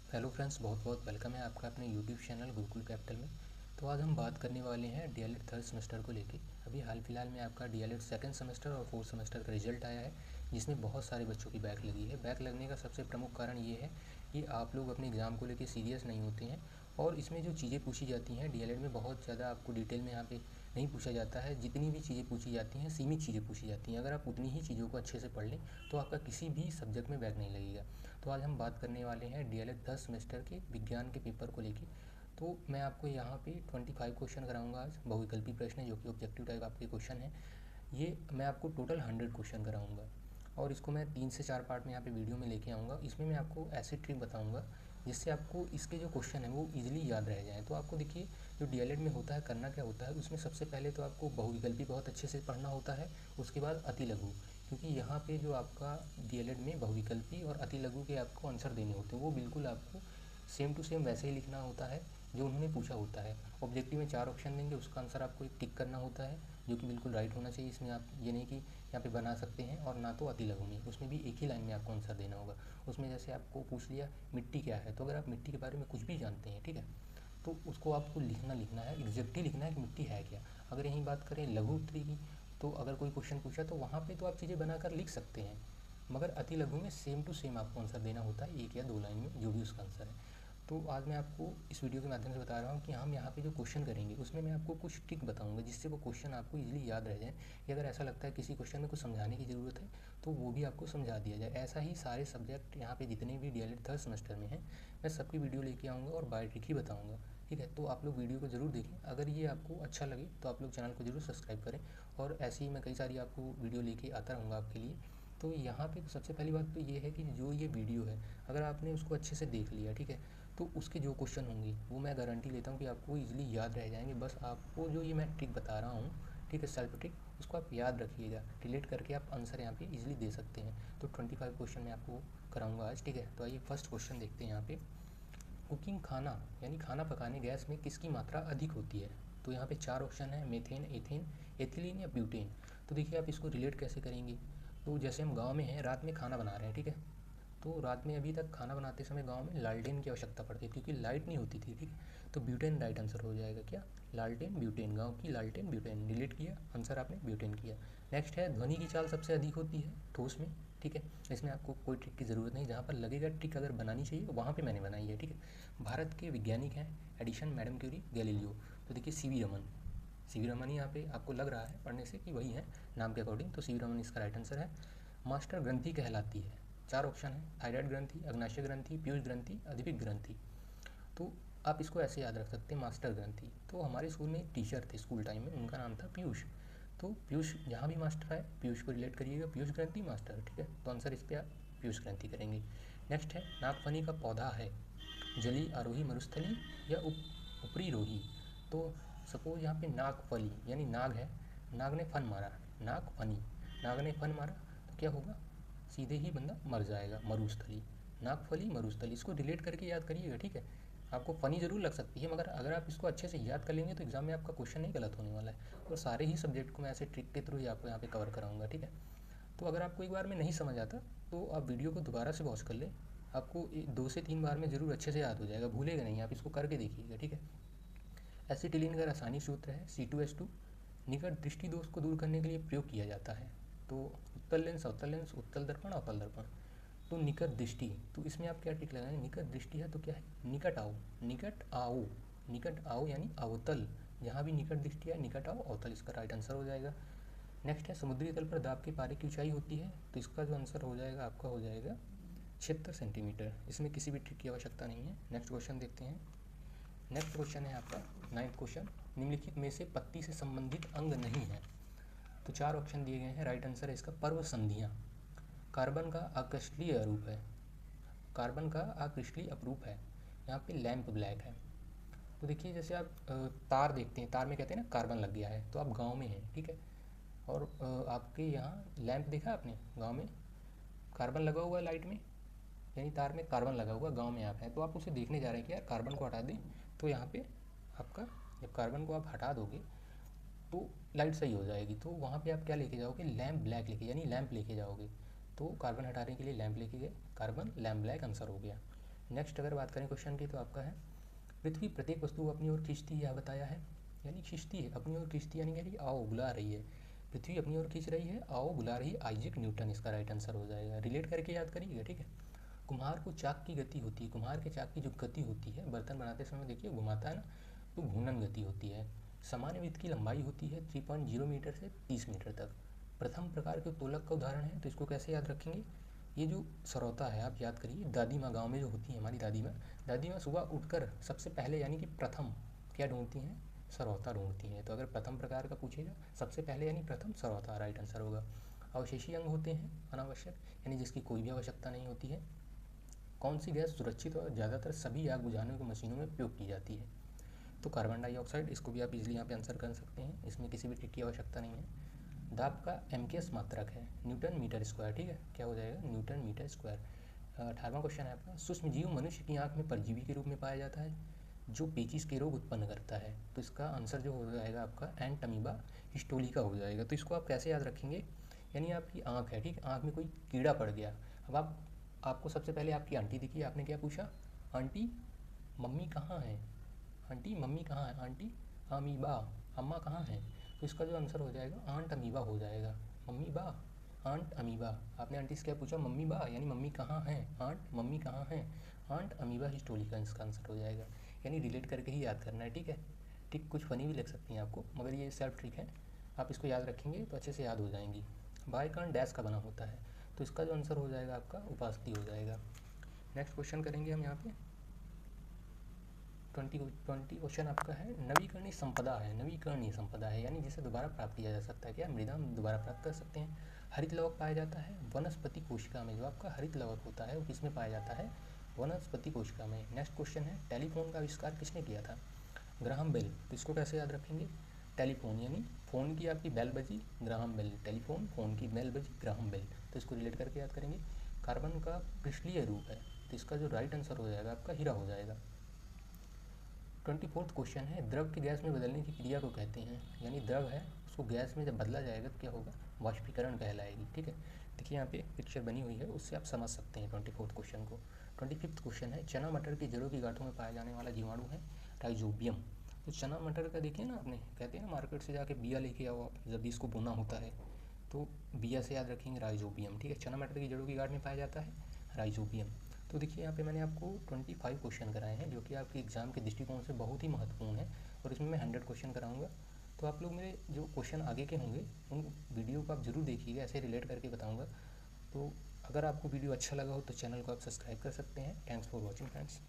Hello friends, बहुत बहुत welcome है आपका अपने यूट्यूब चैनल गुरुकुल कैपिटल में। तो आज हम बात करने वाले हैं डीएलएड थर्ड सेमेस्टर को लेके। अभी हाल फिलहाल में आपका डीएलएड सेकंड सेमेस्टर और फोर्थ सेमेस्टर का रिजल्ट आया है, जिसमें बहुत सारे बच्चों की बैक लगी है। बैक लगने का सबसे प्रमुख कारण ये है कि आप लोग अपने एग्ज़ाम को लेकर सीरियस नहीं होते हैं, और इसमें जो चीज़ें पूछी जाती हैं डीएलएड में बहुत ज़्यादा आपको डिटेल में यहाँ पे नहीं पूछा जाता है। जितनी भी चीज़ें पूछी जाती हैं सीमित चीज़ें पूछी जाती हैं। अगर आप उतनी ही चीज़ों को अच्छे से पढ़ लें तो आपका किसी भी सब्जेक्ट में बैक नहीं लगेगा। तो आज हम बात करने वाले हैं डीएलएड थर्ड सेमेस्टर के विज्ञान के पेपर को लेके। तो मैं आपको यहाँ पे 25 क्वेश्चन कराऊंगा आज, बहुविकल्पी प्रश्न जो कि ऑब्जेक्टिव टाइप आपके क्वेश्चन हैं। ये मैं आपको टोटल 100 क्वेश्चन कराऊंगा, और इसको मैं 3 से 4 पार्ट में यहाँ पे वीडियो में लेके आऊँगा। इसमें मैं आपको ऐसे ट्रिक बताऊँगा जिससे आपको इसके जो क्वेश्चन हैं वो ईजिली याद रह जाएँ। तो आपको देखिए, जो डीएलएड में होता है करना क्या होता है, उसमें सबसे पहले तो आपको बहुविकल्पी बहुत अच्छे से पढ़ना होता है। उसके बाद अति लघु, क्योंकि यहाँ पे जो आपका डीएलएड में बहुविकल्पी और अति लघु के आपको आंसर देने होते हैं, वो बिल्कुल आपको सेम टू सेम वैसे ही लिखना होता है जो उन्होंने पूछा होता है। ऑब्जेक्टिव में 4 ऑप्शन देंगे, उसका आंसर आपको एक टिक करना होता है जो कि बिल्कुल राइट होना चाहिए। इसमें आप ये नहीं कि यहाँ पे बना सकते हैं, और ना तो अति लघु में, उसमें भी एक ही लाइन में आपको आंसर देना होगा। उसमें जैसे आपको पूछ लिया मिट्टी क्या है, तो अगर आप मिट्टी के बारे में कुछ भी जानते हैं, ठीक है, तो उसको आपको लिखना है, एग्जैक्टली लिखना है कि मिट्टी है क्या। अगर यहीं बात करें लघु उत्तरी की, तो अगर कोई क्वेश्चन पूछा तो वहाँ पे तो आप चीज़ें बनाकर लिख सकते हैं, मगर अति लघु में सेम टू सेम आपको आंसर देना होता है, 1 या 2 लाइन में जो भी उसका आंसर है। तो आज मैं आपको इस वीडियो के माध्यम से बता रहा हूँ कि हम यहाँ पे जो क्वेश्चन करेंगे उसमें मैं आपको कुछ ट्रिक बताऊँगा जिससे वो क्वेश्चन आपको इजीली याद रह जाए, कि अगर ऐसा लगता है किसी क्वेश्चन में कुछ समझाने की ज़रूरत है तो वो भी आपको समझा दिया जाए। ऐसा ही सारे सब्जेक्ट यहाँ पे जितने भी डीएलएड थर्ड सेमेस्टर में हैं, मैं सबकी वीडियो लेके आऊँगा और बाय ट्रिक ही बताऊँगा, ठीक है। तो आप लोग वीडियो को ज़रूर देखें। अगर ये आपको अच्छा लगे तो आप लोग चैनल को ज़रूर सब्सक्राइब करें, और ऐसे ही मैं कई सारी आपको वीडियो लेके आता रहूँगा आपके लिए। तो यहाँ पे सबसे पहली बात तो ये है कि जो ये वीडियो है, अगर आपने उसको अच्छे से देख लिया, ठीक है, तो उसके जो क्वेश्चन होंगे वो मैं गारंटी लेता हूँ कि आपको ईजिली याद रह जाएंगे। बस आपको जो ये मैं ट्रिक बता रहा हूँ, ठीक है, सेल्फ ट्रिक, उसको आप याद रखिएगा, रिलेट करके आप आंसर यहाँ पे इजीली दे सकते हैं। तो 25 क्वेश्चन मैं आपको कराऊंगा आज, ठीक है। तो आइए फर्स्ट क्वेश्चन देखते हैं यहाँ पे। कुकिंग खाना यानी खाना पकाने गैस में किसकी मात्रा अधिक होती है। तो यहाँ पे 4 ऑप्शन है, मेथेन, एथेन, एथिलीन या ब्यूटेन। तो देखिए आप इसको रिलेट कैसे करेंगे। तो जैसे हम गांव में हैं, रात में खाना बना रहे हैं, ठीक है, तो रात में अभी तक खाना बनाते समय गांव में लालटेन की आवश्यकता पड़ती है क्योंकि लाइट नहीं होती थी, ठीक है। तो ब्यूटेन राइट आंसर हो जाएगा। क्या? लालटेन ब्यूटेन, गांव की लालटेन ब्यूटेन, रिलेट किया, आंसर आपने ब्यूटेन किया। नेक्स्ट है ध्वनि की चाल सबसे अधिक होती है ठोस में, ठीक है। इसमें आपको कोई ट्रिक की ज़रूरत नहीं, जहाँ पर लगेगा ट्रिक अगर बनानी चाहिए वहाँ पे मैंने बनाई है, ठीक है। भारत के वैज्ञानिक हैं एडिशन, मैडम क्यूरी, गैलीलियो। तो देखिए सीवी रमन, सीवी रमन ही यहाँ पे आपको लग रहा है पढ़ने से कि वही है नाम के अकॉर्डिंग, तो सीवी रमन इसका राइट आंसर है। मास्टर ग्रंथि कहलाती है, 4 ऑप्शन है, थायराइड ग्रंथि, अग्नाशय ग्रंथि, पीयूष ग्रंथि, अधिपिक ग्रंथि। तो आप इसको ऐसे याद रख सकते हैं, मास्टर ग्रंथि। तो हमारे स्कूल में एक टीचर थे स्कूल टाइम में, उनका नाम था पीयूष। तो पीयूष जहाँ भी मास्टर आए पीयूष को रिलेट करिएगा, पीयूष ग्रंथि मास्टर, ठीक है। तो आंसर इस पर आप पीयूष ग्रंथि करेंगे। नेक्स्ट है नागफनी का पौधा है जली आरोही मरुस्थली या ऊपरी रोही। तो सपोज यहाँ पे नागफली यानी नाग है, नाग ने फन मारा, नागफनी, नाग ने फन मारा, तो क्या होगा, सीधे ही बंदा मर जाएगा, मरुस्थली, नागफली मरुस्थली। इसको रिलेट करके याद करिएगा, ठीक है। आपको फ़नी ज़रूर लग सकती है, मगर अगर आप इसको अच्छे से याद कर लेंगे तो एग्ज़ाम में आपका क्वेश्चन नहीं गलत होने वाला है। और सारे ही सब्जेक्ट को मैं ऐसे ट्रिक के थ्रू ही आपको यहाँ पे कवर कराऊंगा, ठीक है। तो अगर आपको एक बार में नहीं समझ आता तो आप वीडियो को दोबारा से वॉच कर लें, आपको 2 से 3 बार में ज़रूर अच्छे से याद हो जाएगा, भूलेगा नहीं, आप इसको करके देखिएगा, ठीक है। एसिटिलीन का रासायनिक सूत्र है C2H2, निकट दृष्टि दोष को दूर करने के लिए प्रयोग किया जाता है। तो उत्तल लेंस, अवतल लेंस, उत्तल दर्पण, अवतल दर्पण। तो निकट दृष्टि, तो इसमें आप क्या टिक लगाएंगे, निकट दृष्टि है तो क्या है, निकट आओ, निकट आओ, निकट आओ यानी अवतल, जहाँ भी निकट दृष्टि है निकट आओ अवतल, इसका राइट आंसर हो जाएगा। नेक्स्ट है समुद्री तल पर दाब के पारे की ऊंचाई होती है, तो इसका जो आंसर हो जाएगा आपका हो जाएगा 76 सेंटीमीटर। इसमें किसी भी ट्रिक की आवश्यकता नहीं है। नेक्स्ट क्वेश्चन देखते हैं। नेक्स्ट क्वेश्चन है आपका 9th क्वेश्चन, निम्नलिखित में से पत्ती से संबंधित अंग नहीं है। तो 4 ऑप्शन दिए गए हैं, राइट आंसर है इसका पर्व संधियाँ। कार्बन का आकृष्टीय रूप है, कार्बन का आकृष्टीय अपरूप है, यहाँ पे लैंप ब्लैक है। तो देखिए जैसे आप तार देखते हैं, तार में कहते हैं ना कार्बन लग गया है, तो आप गांव में हैं, ठीक है, और आपके यहाँ लैंप देखा आपने गांव में, कार्बन लगा हुआ है लाइट में, यानी तार में कार्बन लगा हुआ, गांव में आप हैं, तो आप उसे देखने जा रहे हैं कि यार कार्बन को हटा दें। तो यहाँ पे आपका जब कार्बन को आप हटा दोगे तो लाइट सही हो जाएगी, तो वहाँ पे आप क्या लेके जाओगे, लैंप ब्लैक लेके, यानी लैंप लेके जाओगे। तो कार्बन हटाने के लिए लैंप लेके गए, कार्बन लैंप ब्लैक आंसर हो गया। नेक्स्ट अगर बात करें क्वेश्चन की तो आपका है पृथ्वी प्रत्येक वस्तु को अपनी ओर खींचती है, यह बताया है। यानी खींचती है, अपनी ओर खींचती यानी कह रही आओ बुला रही है, पृथ्वी अपनी ओर खींच रही है, आओ बुला रही है, आइजैक न्यूटन इसका राइट आंसर हो जाएगा। रिलेट करके याद करिएगा, ठीक है। कुम्हार को चाक की गति होती है, कुम्हार के चाक की जो गति होती है बर्तन बनाते समय देखिए घुमाता है ना, तो घूर्णन गति होती है। सामान्य वृत्त की लंबाई होती है 3.0 मीटर से 30 मीटर तक। प्रथम प्रकार के तोलक का उदाहरण है, तो इसको कैसे याद रखेंगे। ये जो सरौता है आप याद करिए, दादी माँ गाँव में जो होती है हमारी दादी माँ सुबह उठकर सबसे पहले यानी कि प्रथम क्या ढूंढती हैं, सरौता ढूंढती हैं। तो अगर प्रथम प्रकार का पूछेगा सबसे पहले यानी प्रथम सरौता राइट आंसर होगा। अवशेषी अंग होते हैं अनावश्यक यानी जिसकी कोई भी आवश्यकता नहीं होती है। कौन सी गैस सुरक्षित और ज़्यादातर सभी आग बुझाने की मशीनों में उपयोग की जाती है, तो कार्बन डाइऑक्साइड। इसको भी आप इजीली यहाँ पे आंसर कर सकते हैं, इसमें किसी भी ट्रिक की आवश्यकता नहीं है। दाब का एमकेएस मात्रक है न्यूटन मीटर स्क्वायर, ठीक है, क्या हो जाएगा न्यूटन मीटर स्क्वायर। 18वां क्वेश्चन है आपका सूक्ष्म जीव मनुष्य की आंख में परजीवी के रूप में पाया जाता है जो पेचिश के रोग उत्पन्न करता है, तो इसका आंसर जो हो जाएगा आपका एंटमीबा हिस्टोलिका हो जाएगा। तो इसको आप कैसे याद रखेंगे, यानी आपकी आंख है, ठीक है, आंख में कोई कीड़ा पड़ गया। अब आपको सबसे पहले आपकी आंटी दिखी, आपने क्या पूछा, आंटी मम्मी कहाँ है, आंटी मम्मी कहाँ है, आंटी अमीबा अम्मा कहाँ है, तो इसका जो आंसर हो जाएगा आंट अमीबा हो जाएगा। मम्मी बा आंट अमीबा, आपने आंटी से क्या पूछा, मम्मी बा यानी मम्मी कहाँ है, आंट मम्मी कहाँ है, आंट अमीबा हिस्टोलिका इसका आंसर हो जाएगा। यानी रिलेट करके ही याद करना है, ठीक है। ठीक कुछ फनी भी लग सकती हैं आपको, मगर ये सेल्फ ट्रिक है, आप इसको याद रखेंगे तो अच्छे से याद हो जाएंगी। बायकान डैश का बना होता है, तो इसका जो आंसर हो जाएगा आपका उपास्थि हो जाएगा। नेक्स्ट क्वेश्चन करेंगे हम यहाँ पे 20 क्वेश्चन आपका है नवीकरणीय संपदा है, नवीकरणीय संपदा है यानी जिसे दोबारा प्राप्त किया जा सकता है, क्या मृदा हम दोबारा प्राप्त कर सकते हैं। हरित लवक पाया जाता है वनस्पति कोशिका में, जो आपका हरित लवक होता है वो किसमें पाया जाता है, वनस्पति कोशिका में। नेक्स्ट क्वेश्चन है टेलीफोन का आविष्कार किसने किया था, ग्राहम बेल, तो इसको कैसे याद रखेंगे, टेलीफोन यानी फ़ोन की आपकी बेल बजी ग्राहम बेल, टेलीफोन फ़ोन की बेल बजी ग्राहम बेल, तो इसको रिलेट करके याद करेंगे। कार्बन का पृष्ठीय रूप है, तो इसका जो राइट आंसर हो जाएगा आपका हीरा हो जाएगा। 24वां क्वेश्चन है द्रव की गैस में बदलने की क्रिया को कहते हैं, यानी द्रव है उसको गैस में जब बदला जाएगा तो क्या होगा, वाष्पीकरण कहलाएगी, ठीक है। देखिए यहाँ पे पिक्चर बनी हुई है, उससे आप समझ सकते हैं 24वां क्वेश्चन को। 25वां क्वेश्चन है चना मटर की जड़ों की गांठों में पाया जाने वाला जीवाणु है राइजोबियम। तो चना मटर का देखिए ना, आपने कहते हैं ना मार्केट से जाके बिया लेके आओ आप, जब भी इसको बोना होता है तो बिया से याद रखेंगे राइजोबियम, ठीक है। चना मटर की जड़ों की गांठ में पाया जाता है राइजोबियम। तो देखिए यहाँ पे मैंने आपको 25 क्वेश्चन कराए हैं जो कि आपके एग्ज़ाम के दृष्टिकोण से बहुत ही महत्वपूर्ण है, और इसमें मैं 100 क्वेश्चन कराऊंगा। तो आप लोग मेरे जो क्वेश्चन आगे के होंगे उन वीडियो को आप ज़रूर देखिएगा, ऐसे रिलेट करके बताऊंगा। तो अगर आपको वीडियो अच्छा लगा हो तो चैनल को आप सब्सक्राइब कर सकते हैं। Thanks for watching friends.